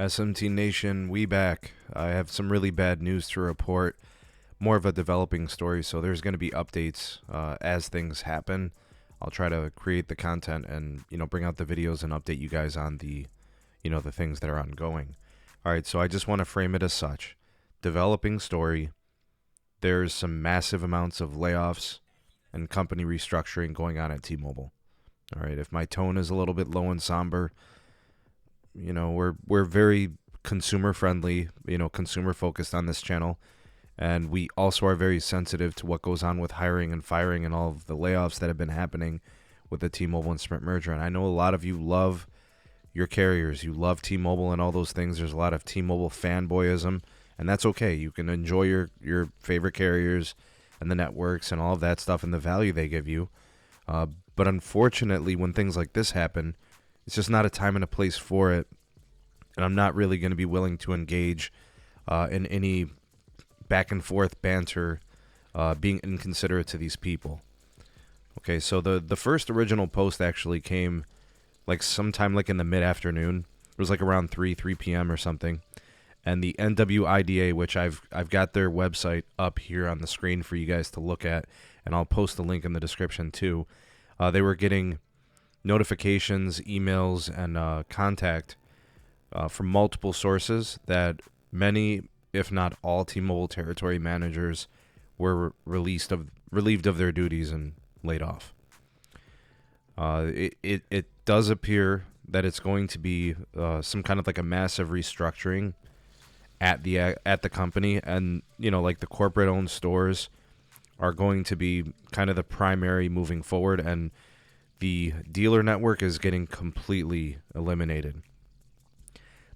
SMT Nation, we back. I have some really bad news to report. More of a developing story, so there's going to be updates as things happen. I'll try to create the content and, bring out the videos and update you guys on the things that are ongoing. All right, so I just want to frame it as such. Developing story. There's some massive amounts of layoffs and company restructuring going on at T-Mobile. All right, if my tone is a little bit low and somber, we're very consumer friendly, consumer focused on this channel. And we also are very sensitive to what goes on with hiring and firing and all of the layoffs that have been happening with the T-Mobile and Sprint merger. And I know a lot of you love your carriers. You love T-Mobile and all those things. There's a lot of T-Mobile fanboyism, and that's okay. You can enjoy your favorite carriers and the networks and all of that stuff and the value they give you. But unfortunately, when things like this happen, it's just not a time and a place for it. And I'm not really going to be willing to engage in any back and forth banter, being inconsiderate to these people. Okay, so the first original post actually came sometime in the mid-afternoon. It was around 3 p.m. or something. And the NWIDA, which I've got their website up here on the screen for you guys to look at, and I'll post the link in the description too. They were getting notifications, emails, and contact from multiple sources that many, if not all, T-Mobile territory managers were relieved of their duties and laid off. It does appear that it's going to be some kind of a massive restructuring at the company, and the corporate owned stores are going to be kind of the primary moving forward, and the dealer network is getting completely eliminated.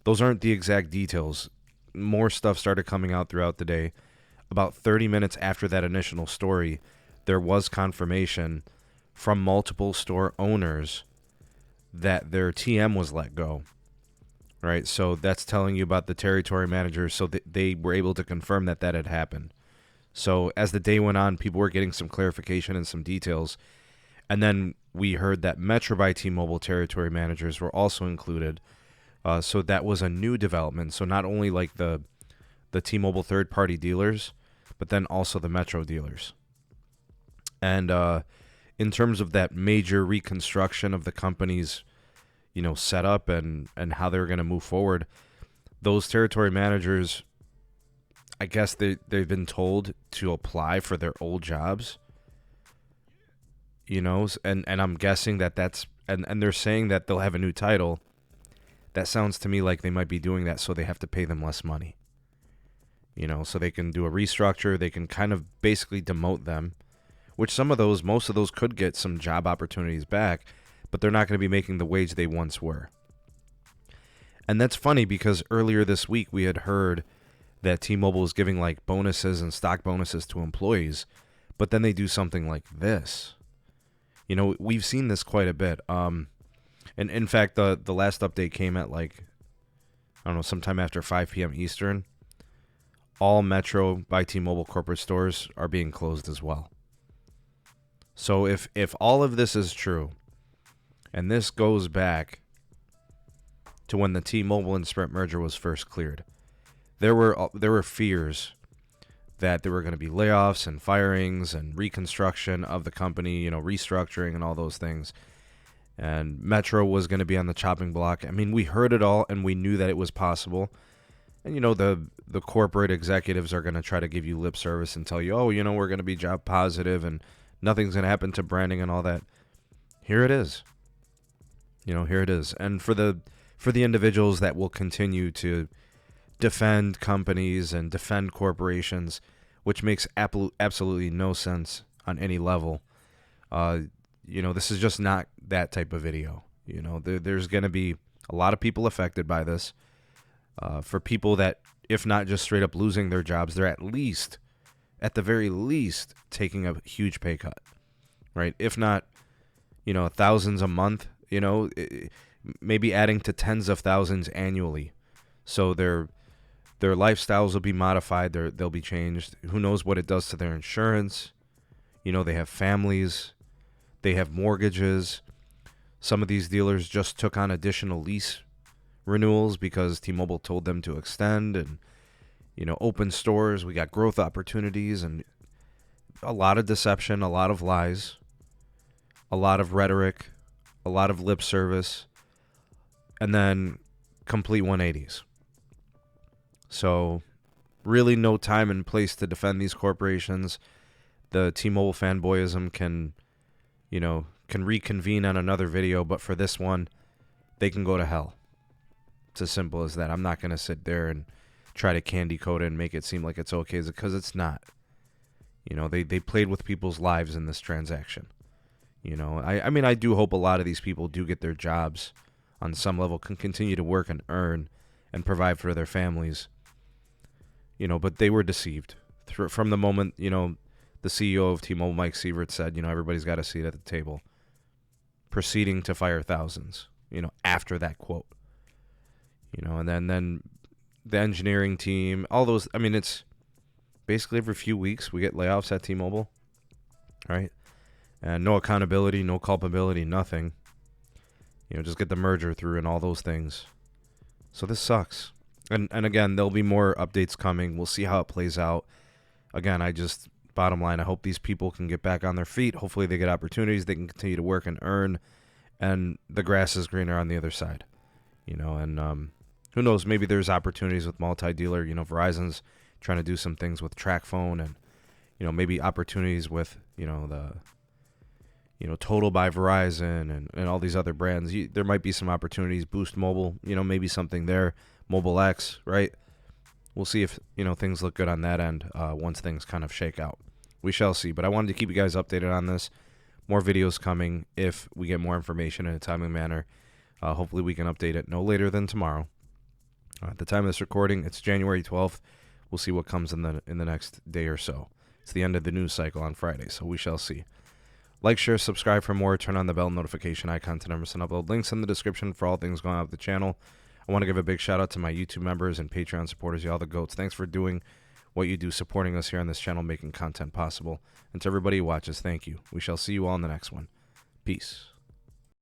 Those aren't the exact details. More stuff started coming out throughout the day. About 30 minutes after that initial story, there was confirmation from multiple store owners that their TM was let go. Right? So that's telling you about the territory managers. So they were able to confirm that had happened. So as the day went on, people were getting some clarification and some details. And then we heard that Metro by T-Mobile territory managers were also included. So that was a new development. So not only the T-Mobile third-party dealers, but then also the Metro dealers. And in terms of that major reconstruction of the company's, setup and how they're going to move forward, those territory managers, I guess they've been told to apply for their old jobs. And I'm guessing that's and they're saying that they'll have a new title. That sounds to me like they might be doing that so they have to pay them less money. So they can do a restructure. They can kind of basically demote them, which most of those could get some job opportunities back, but they're not going to be making the wage they once were. And that's funny because earlier this week we had heard that T-Mobile is giving bonuses and stock bonuses to employees, but then they do something like this. We've seen this quite a bit. And in fact, the last update came at sometime after 5 p.m. Eastern. All Metro by T-Mobile corporate stores are being closed as well. So if all of this is true, and this goes back to when the T-Mobile and Sprint merger was first cleared, there were fears that there were going to be layoffs and firings and reconstruction of the company, restructuring and all those things. And Metro was going to be on the chopping block. I mean, we heard it all, and we knew that it was possible. And, the corporate executives are going to try to give you lip service and tell you, oh, we're going to be job positive and nothing's going to happen to branding and all that. Here it is. Here it is. And for the individuals that will continue to defend companies and defend corporations, which makes absolutely no sense on any level, this is just not that type of video. There's going to be a lot of people affected by this. For people that, if not just straight up losing their jobs, they're at the very least, taking a huge pay cut, right? If not, thousands a month, maybe adding to tens of thousands annually. So their lifestyles will be modified. They'll be changed. Who knows what it does to their insurance? They have families. They have mortgages. Some of these dealers just took on additional lease renewals because T-Mobile told them to extend and, open stores. We got growth opportunities and a lot of deception, a lot of lies, a lot of rhetoric, a lot of lip service, and then complete 180s. So really no time and place to defend these corporations. The T-Mobile fanboyism can reconvene on another video, but for this one, they can go to hell. It's as simple as that. I'm not going to sit there and try to candy coat it and make it seem like it's okay, because it's not. They played with people's lives in this transaction. I do hope a lot of these people do get their jobs on some level, can continue to work and earn and provide for their families. But they were deceived from the moment, the CEO of T-Mobile, Mike Sievert, said, everybody's got a seat at the table, proceeding to fire thousands, after that quote. And then the engineering team, all those, it's basically every few weeks we get layoffs at T-Mobile, right? And no accountability, no culpability, nothing. Just get the merger through and all those things. So this sucks. And again, there'll be more updates coming. We'll see how it plays out. Again, bottom line, I hope these people can get back on their feet. Hopefully they get opportunities. They can continue to work and earn. And the grass is greener on the other side. And who knows, maybe there's opportunities with multi-dealer. Verizon's trying to do some things with TracFone and, maybe opportunities with, the Total by Verizon and all these other brands. There might be some opportunities. Boost Mobile, maybe something there. Mobile X, right? We'll see if, things look good on that end once things kind of shake out. We shall see. But I wanted to keep you guys updated on this. More videos coming if we get more information in a timely manner. Hopefully we can update it no later than tomorrow. At the time of this recording, it's January 12th. We'll see what comes in the next day or so. It's the end of the news cycle on Friday, so we shall see. Like, share, subscribe for more. Turn on the bell notification icon to never miss an upload. Links in the description for all things going on with the channel. I want to give a big shout out to my YouTube members and Patreon supporters, y'all the goats. Thanks for doing what you do, supporting us here on this channel, making content possible. And to everybody who watches, thank you. We shall see you all in the next one. Peace.